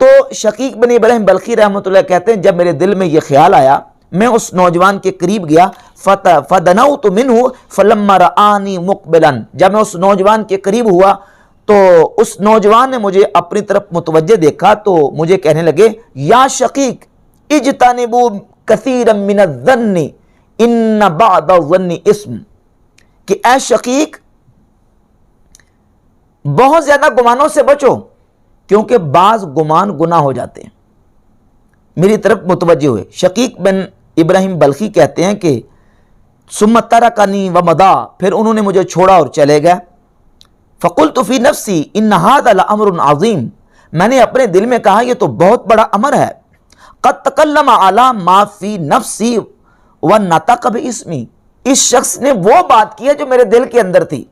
تو شقیق بن ابراہیم بلخی رحمۃ اللہ کہتے ہیں جب میرے دل میں یہ خیال آیا میں اس نوجوان کے قریب گیا، فدنوت منہ فلما رآنی مقبلا، جب میں اس نوجوان کے قریب ہوا تو اس نوجوان نے مجھے اپنی طرف متوجہ دیکھا تو مجھے کہنے لگے یا شقیق اجتنبوا کثیرا من الظن ان بعض الظن اسم، کہ اے شقیق بہت زیادہ گمانوں سے بچو کیونکہ بعض گمان گناہ ہو جاتے ہیں۔ میری طرف متوجہ ہوئے۔ شقیق بن ابراہیم بلخی کہتے ہیں کہ ثم ترکنی ومضی، پھر انہوں نے مجھے چھوڑا اور چلے گئے۔ فقلت فی نفسی ان ھذا لامر عظیم، میں نے اپنے دل میں کہا یہ تو بہت بڑا امر ہے۔ قد تکلم علی ما فی نفسی ونطق باسمی، اس شخص نے وہ بات کی ہے جو میرے دل کے اندر تھی۔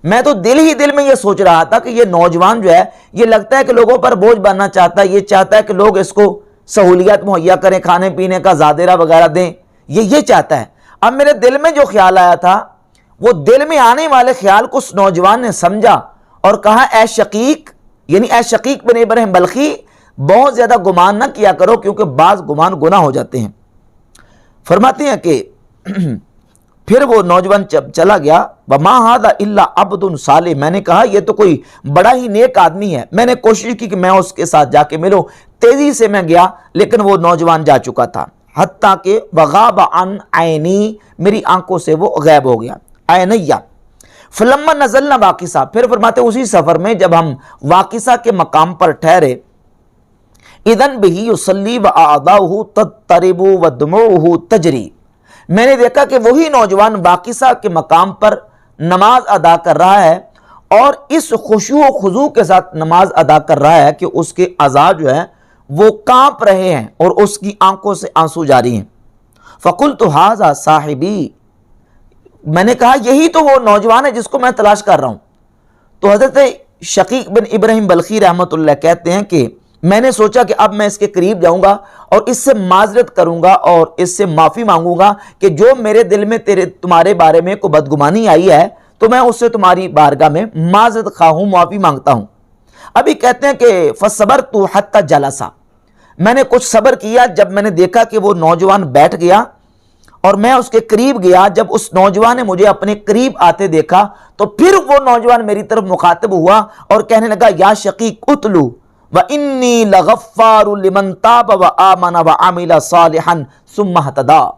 میں تو دل ہی دل میں یہ سوچ رہا تھا کہ یہ نوجوان جو ہے یہ لگتا ہے کہ لوگوں پر بوجھ بننا چاہتا ہے، یہ چاہتا ہے کہ لوگ اس کو سہولیات مہیا کریں، کھانے پینے کا زادرہ وغیرہ دیں، یہ چاہتا ہے۔ اب میرے دل میں جو خیال آیا تھا وہ دل میں آنے والے خیال کو اس نوجوان نے سمجھا اور کہا اے شقیق، یعنی اے شقیق بن ابراہیم بلخی بہت زیادہ گمان نہ کیا کرو کیونکہ بعض گمان گناہ ہو جاتے ہیں۔ فرماتے ہیں کہ پھر وہ نوجوان چلا گیا، وما ھذا الا عبد صالح، میں نے کہا یہ تو کوئی بڑا ہی نیک آدمی ہے۔ میں نے کوشش کی کہ میں اس کے ساتھ جا کے ملوں، تیزی سے میں گیا لیکن وہ نوجوان جا چکا تھا، حتیٰ کہ وغاب عن عینی، میری آنکھوں سے وہ غائب ہو گیا، عینیہ۔ فلما نزلنا واقصہ، پھر فرماتے اسی سفر میں جب ہم واقصہ کے مقام پر ٹھہرے، اذن بہ یصلی واعضاؤہ تضطرب ودموعہ تجری، میں نے دیکھا کہ وہی نوجوان واقصہ کے مقام پر نماز ادا کر رہا ہے اور اس خشوع و خضوع کے ساتھ نماز ادا کر رہا ہے کہ اس کے اعضاء جو ہے وہ کانپ رہے ہیں اور اس کی آنکھوں سے آنسو جاری ہیں۔ فقلت ھذا صاحبی، میں نے کہا یہی تو وہ نوجوان ہے جس کو میں تلاش کر رہا ہوں۔ تو حضرت شقیق بن ابراہیم بلخی رحمۃ اللہ کہتے ہیں کہ میں نے سوچا کہ اب میں اس کے قریب جاؤں گا اور اس سے معذرت کروں گا اور اس سے معافی مانگوں گا کہ جو میرے دل میں تمہارے بارے میں کوئی بدگمانی آئی ہے تو میں اس سے تمہاری بارگاہ میں معذرت خواہ ہوں، معافی مانگتا ہوں۔ ابھی کہتے ہیں کہ فصبرت حتی جلسا، میں نے کچھ صبر کیا، جب میں نے دیکھا کہ وہ نوجوان بیٹھ گیا اور میں اس کے قریب گیا، جب اس نوجوان نے مجھے اپنے قریب آتے دیکھا تو پھر وہ نوجوان میری طرف مخاطب ہوا اور کہنے لگا یا شقیق اتلو وَإِنِّي لَغَفَّارٌ لِمَن تَابَ وَآمَنَ وَعَمِلَ صَالِحًا ثُمَّ اهْتَدَىٰ،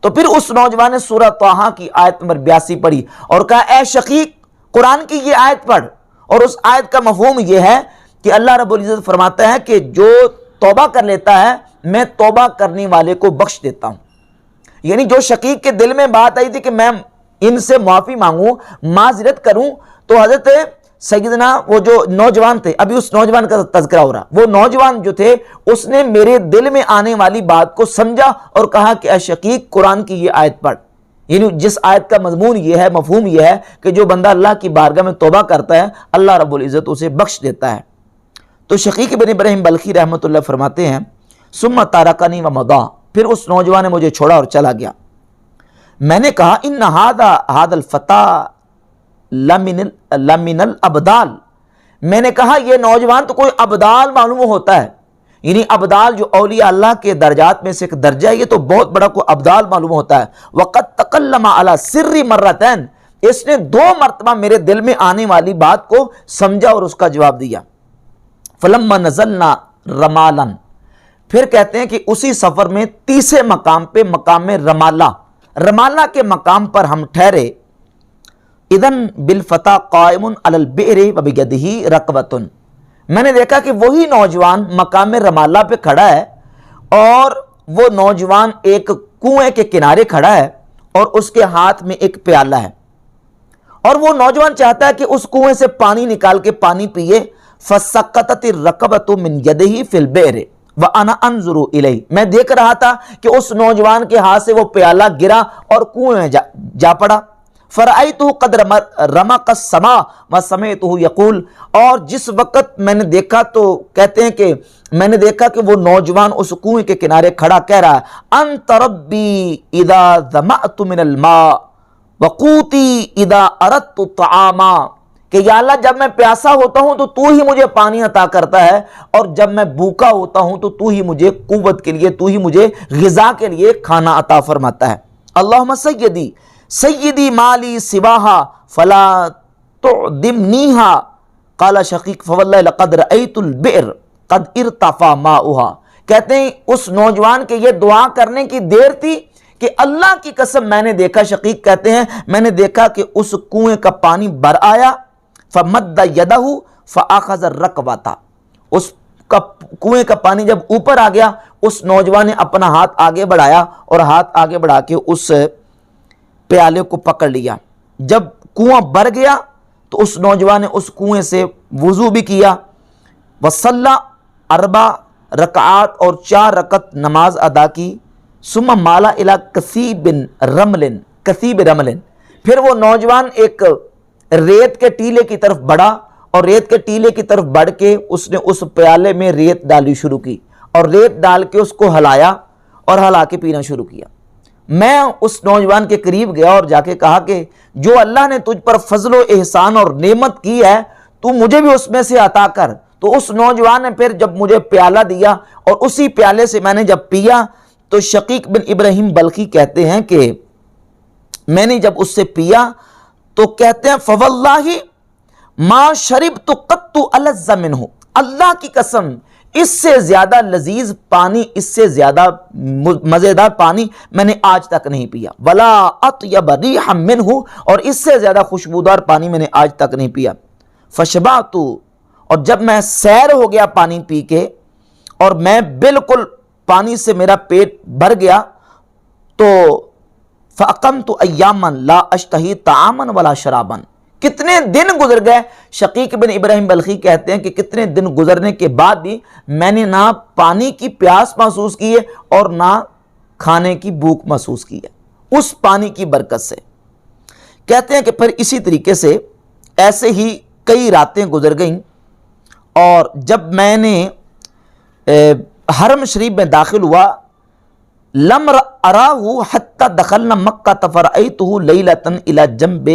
تو پھر اس نوجوان نے سورہ طٰہٰ کی آیت نمبر 82 پڑھی اور کہا اے شقیق قرآن کی یہ آیت پڑھ، اور اس آیت کا مفہوم یہ ہے کہ اللہ رب العزت فرماتا ہے کہ جو توبہ کر لیتا ہے میں توبہ کرنے والے کو بخش دیتا ہوں۔ یعنی جو شقیق کے دل میں بات آئی تھی کہ میں ان سے معافی مانگوں، معذرت کروں، تو حضرت سیدنا وہ جو نوجوان تھے، ابھی اس نوجوان کا تذکرہ ہو رہا، وہ نوجوان جو تھے اس نے میرے دل میں آنے والی بات کو سمجھا اور کہا کہ اے شقیق قرآن کی یہ آیت پڑھ، یعنی جس آیت کا مضمون یہ ہے، مفہوم یہ ہے کہ جو بندہ اللہ کی بارگاہ میں توبہ کرتا ہے اللہ رب العزت اسے بخش دیتا ہے۔ تو شقیق بن ابراہیم بلخی رحمۃ اللہ فرماتے ہیں ثم ترکنی ومضی، پھر اس نوجوان نے مجھے چھوڑا اور چلا گیا۔ میں نے کہا ان ھذا الفتى لمن الابدال، میں نے کہا یہ نوجوان تو کوئی ابدال معلوم ہوتا ہے، یعنی ابدال جو اولیاء اللہ کے درجات میں سے ایک درجہ ہے، یہ تو بہت بڑا کوئی ابدال معلوم ہوتا ہے۔ وقد تکلم علی سری مرتین، اس نے 2 مرتبہ میرے دل میں آنے والی بات کو سمجھا اور اس کا جواب دیا۔ فلما نزلنا رمالا، پھر کہتے ہیں کہ اسی سفر میں تیسرے مقام پہ، مقام رمالہ کے مقام پر ہم ٹھہرے، اذن بالفتى قائم علی البئر وبیدہ رکوۃ، میں نے دیکھا کہ وہی نوجوان مقام رمالہ پہ کھڑا ہے اور وہ نوجوان ایک کنویں کے کنارے کھڑا ہے اور اس کے ہاتھ میں ایک پیالہ ہے اور وہ نوجوان چاہتا ہے کہ اس کنویں سے پانی نکال کے پانی پیے۔ فسقطت الرکوۃ من یدہ فی البئر وانا انظر الیہ، میں دیکھ رہا تھا کہ اس نوجوان کے ہاتھ سے وہ پیالہ گرا اور کنویں میں جا پڑا۔ فرأیتہ قد رمق السماء وسمعتہ یقول، اور جس وقت میں نے دیکھا تو کہتے ہیں کہ میں نے دیکھا کہ وہ نوجوان اس کنویں کے کنارے کھڑا کہہ رہا ہے انت ربی اذا ظمأت من الماء وقوتی اذا اردت طعاما، کہ یا اللہ جب میں پیاسا ہوتا ہوں تو تو ہی مجھے پانی عطا کرتا ہے، اور جب میں بھوکا ہوتا ہوں تو تو ہی مجھے قوت کے لیے، تو ہی مجھے غذا کے لیے کھانا عطا فرماتا ہے۔ اللہم سیدی سیدی مالی سواہا فلا تعدمنیہا، قال شقیق فواللہ لقد رأیت البئر قد ارتفع ماؤہا۔ کہتے ہیں اس نوجوان کے یہ دعا کرنے کی دیر تھی کہ اللہ کی قسم میں نے دیکھا، شقیق کہتے ہیں میں نے دیکھا کہ اس کنویں کا پانی بھر آیا، فمد یدہ فاخذ الرکوۃ، اس کا کنویں کا پانی جب اوپر آ گیا، اس نوجوان نے اپنا ہاتھ آگے بڑھایا اور ہاتھ آگے بڑھا کے اس پیالے کو پکڑ لیا۔ جب کنواں بھر گیا تو اس نوجوان نے اس کنویں سے وضو بھی کیا، وصلی 4 رکعات اور 4 رکعت نماز ادا کی، ثم مالا الی کثیب رمل، پھر وہ نوجوان ایک ریت کے ٹیلے کی طرف بڑھا، اور ریت کے ٹیلے کی طرف بڑھ کے اس نے اس پیالے میں ریت ڈالی شروع کی، اور ریت ڈال کے اس کو ہلایا اور ہلا کے پینا شروع کیا۔ میں اس نوجوان کے قریب گیا اور جا کے کہا کہ جو اللہ نے تجھ پر فضل و احسان اور نعمت کی ہے تو مجھے بھی اس میں سے عطا کر۔ تو اس نوجوان نے پھر جب مجھے پیالہ دیا اور اسی پیالے سے میں نے جب پیا، تو شقیق بن ابراہیم بلخی کہتے ہیں کہ میں نے جب اس سے پیا تو کہتے ہیں فواللہ ما شربت قط الذ منہ، اللہ کی قسم اس سے زیادہ لذیذ پانی، اس سے زیادہ مزیدار پانی میں نے آج تک نہیں پیا، ولا اطیب ریحا منہ، اور اس سے زیادہ خوشبودار پانی میں نے آج تک نہیں پیا۔ فشبعت، اور جب میں سیر ہو گیا پانی پی کے اور میں بالکل پانی سے میرا پیٹ بھر گیا، تو فاقمت ایاما لا اشتہی طعاما ولا شرابا، کتنے دن گزر گئے، شقیق بن ابراہیم بلخی کہتے ہیں کہ کتنے دن گزرنے کے بعد بھی میں نے نہ پانی کی پیاس محسوس کی ہے اور نہ کھانے کی بھوک محسوس کی ہے اس پانی کی برکت سے۔ کہتے ہیں کہ پھر اسی طریقے سے ایسے ہی کئی راتیں گزر گئیں، اور جب میں نے حرم شریف میں داخل ہوا، لم اراہ حتی دخلنا مکہ فرأیتہ لیلۃ الی جنب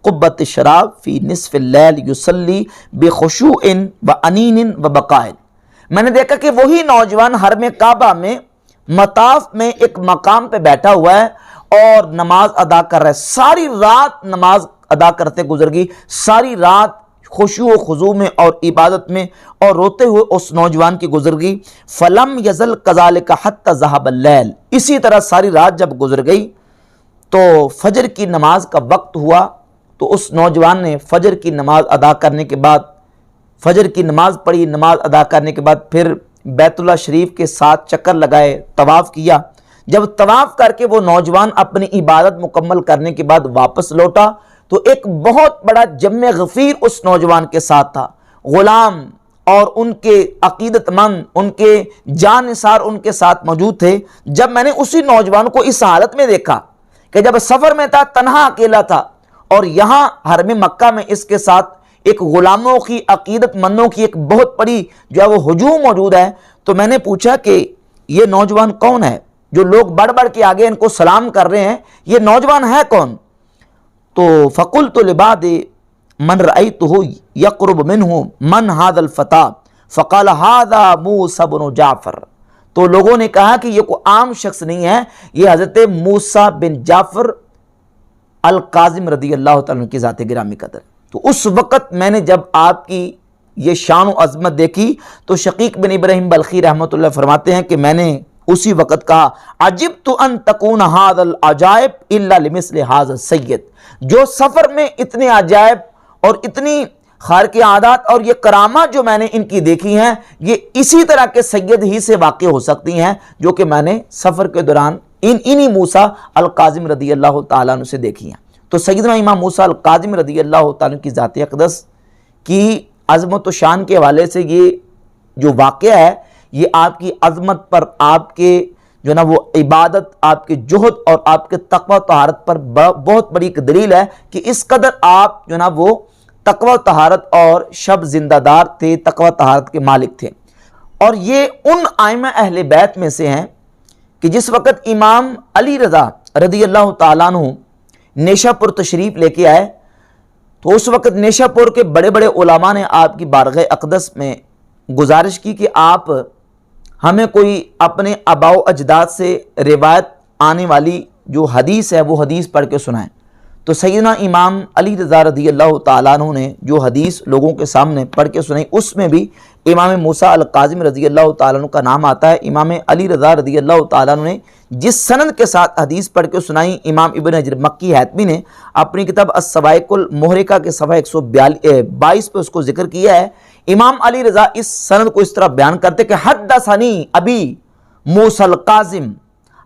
قبۃ الشراب فی نصف اللیل یصلی بخشوع وانین وبکاء، میں نے دیکھا کہ وہی نوجوان حرم کعبہ میں مطاف میں ایک مقام پہ بیٹھا ہوا ہے اور نماز ادا کر رہا ہے، ساری رات نماز ادا کرتے گزر گئی، ساری رات خشوع و خضوع میں اور عبادت میں اور روتے ہوئے اس نوجوان کی گزر گئی۔ فلم یزل کذالک حتی ذہب اللیل، اسی طرح ساری رات جب گزر گئی تو فجر کی نماز کا وقت ہوا، تو اس نوجوان نے فجر کی نماز ادا کرنے کے بعد فجر کی نماز پڑھی، نماز ادا کرنے کے بعد پھر بیت اللہ شریف کے 7 چکر لگائے، طواف کیا۔ جب طواف کر کے وہ نوجوان اپنی عبادت مکمل کرنے کے بعد واپس لوٹا تو ایک بہت بڑا جمع غفیر اس نوجوان کے ساتھ تھا، غلام اور ان کے عقیدت مند، ان کے جان نثار ان کے ساتھ موجود تھے۔ جب میں نے اسی نوجوان کو اس حالت میں دیکھا کہ جب سفر میں تھا، تنہا اکیلا تھا، اور یہاں حرم مکہ میں اس کے ساتھ ایک غلاموں کی، عقیدت مندوں کی ایک بہت بڑی جو ہے وہ ہجوم موجود ہے، تو میں نے پوچھا کہ یہ نوجوان کون ہے جو لوگ بڑھ بڑھ کے آگے ان کو سلام کر رہے ہیں، یہ نوجوان ہے کون؟ تو فقلت لبعض من رأیتہ یقرب منہ من ھذا الفتى فقال ھذا موسیٰ بن جعفر، تو لوگوں نے کہا کہ یہ کوئی عام شخص نہیں ہے، یہ حضرت موسیٰ بن جعفر الکاظم رضی اللہ تعالیٰ کی ذات گرامی قدر۔ تو اس وقت میں نے جب آپ کی یہ شان و عظمت دیکھی تو شقیق بن ابراہیم بلخی رحمۃ اللہ فرماتے ہیں کہ میں نے اسی وقت کہا عجبت ان تکون ھذا العجائب الا لمثل ھذا السید، جو سفر میں اتنے عجائب اور اتنی خارق عادات اور یہ کرامات جو میں نے ان کی دیکھی ہیں، یہ اسی طرح کے سید ہی سے واقع ہو سکتی ہیں جو کہ میں نے سفر کے دوران انہی موسیٰ الکاظم رضی اللہ تعالیٰ عنہ سے دیکھی ہیں۔ تو سیدنا امام موسیٰ الکاظم رضی اللہ تعالیٰ کی ذات اقدس کی عظمت و شان کے حوالے سے یہ جو واقعہ ہے، یہ آپ کی عظمت پر، آپ کے جو نا وہ عبادت، آپ کے جہد اور آپ کے تقوی و طہارت پر بہت بڑی ایک دلیل ہے کہ اس قدر آپ جو نا وہ تقوی و طہارت اور شب زندہ دار تھے، تقوی و طہارت کے مالک تھے۔ اور یہ ان ائمہ اہل بیت میں سے ہیں کہ جس وقت امام علی رضا رضی اللہ تعالیٰ عنہ نیشہ پور تشریف لے کے آئے تو اس وقت نیشاپور کے بڑے بڑے علماء نے آپ کی بارگاہ اقدس میں گزارش کی کہ آپ ہمیں کوئی اپنے آباء و اجداد سے روایت آنے والی جو حدیث ہے وہ حدیث پڑھ کے سنائیں۔ تو سیدنا امام علی رضا رضی اللہ تعالیٰ عنہ نے جو حدیث لوگوں کے سامنے پڑھ کے سنائی، اس میں بھی امام موسیٰ الکاظم رضی اللہ تعالیٰ عنہ کا نام آتا ہے۔ امام علی رضا رضی اللہ تعالیٰ عنہ نے جس سند کے ساتھ حدیث پڑھ کے سنائی، امام ابن حجر مکی حیتمی نے اپنی کتاب الصواعق المحرقہ کے صفحہ 122 پہ اس کو ذکر کیا ہے۔ امام علی رضا اس سند کو اس طرح بیان کرتے کہ حدثنی ابی موسیٰ الکاظم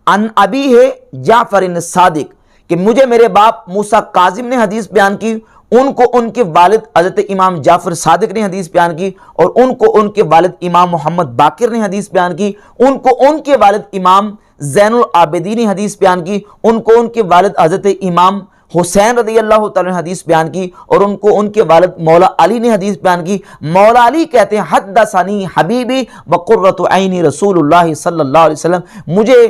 عن ابی ہے جعفر الصادق، کہ مجھے میرے باپ موسیٰ کاظم نے حدیث بیان کی، ان کو ان کے والد حضرت امام جعفر صادق نے حدیث بیان کی، اور ان کو ان کے والد امام محمد باقر نے حدیث بیان کی، ان کو ان کے والد امام زین العابدین نے حدیث بیان کی، ان کو ان کے والد حضرت امام حسین رضی اللہ تعالیٰ نے حدیث بیان کی، اور ان کو ان کے والد مولا علی نے حدیث بیان کی۔ مولا علی کہتے ہیں حدثنی حبیبی وقرۃ عینی رسول اللہ صلی اللہ علیہ وسلم، مجھے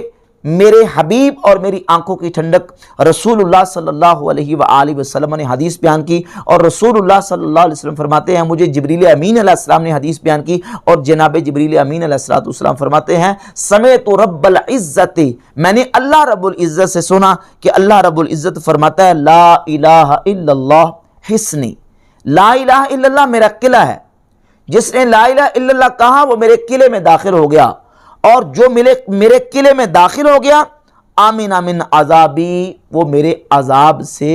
میرے حبیب اور میری آنکھوں کی ٹھنڈک رسول اللہ صلی اللہ علیہ وآلہ وسلم نے حدیث بیان کی، اور رسول اللہ صلی اللہ علیہ وسلم فرماتے ہیں مجھے جبریل امین علیہ السلام نے حدیث بیان کی، اور جناب جبریل امین علیہ السلام فرماتے ہیں سمعت رب العزت، میں نے اللہ رب العزت سے سنا کہ اللہ رب العزت فرماتا ہے لا الہ الا اللہ حصنی، لا الہ الا اللہ میرا قلعہ ہے، جس نے لا الہ الا اللہ کہا وہ میرے قلعے میں داخل ہو گیا، اور جو میرے قلعے میں داخل ہو گیا آمین من عذابی، وہ میرے عذاب سے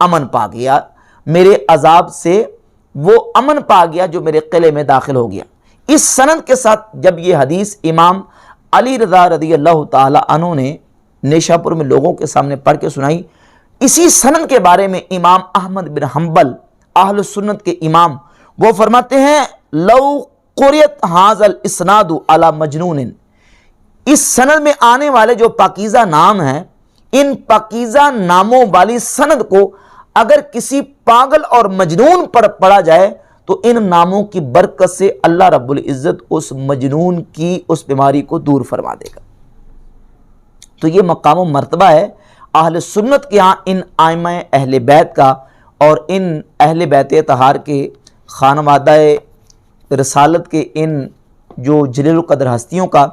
امن پا گیا، میرے عذاب سے وہ امن پا گیا جو میرے قلعے میں داخل ہو گیا۔ اس سند کے ساتھ جب یہ حدیث امام علی رضا رضی اللہ تعالی عنہ نے نیشاپور میں لوگوں کے سامنے پڑھ کے سنائی، اسی سند کے بارے میں امام احمد بن حنبل اہل سنت کے امام وہ فرماتے ہیں لو قریت ھذا الاسناد علی مجنون، اس سند میں آنے والے جو پاکیزہ نام ہیں، ان پاکیزہ ناموں والی سند کو اگر کسی پاگل اور مجنون پر پڑھا جائے تو ان ناموں کی برکت سے اللہ رب العزت اس مجنون کی اس بیماری کو دور فرما دے گا۔ تو یہ مقام و مرتبہ ہے اہل سنت کے ہاں ان ائمہ اہل بیت کا، اور ان اہل بیت اطہار کے خانوادہ رسالت کے ان جو جلیل القدر ہستیوں کا۔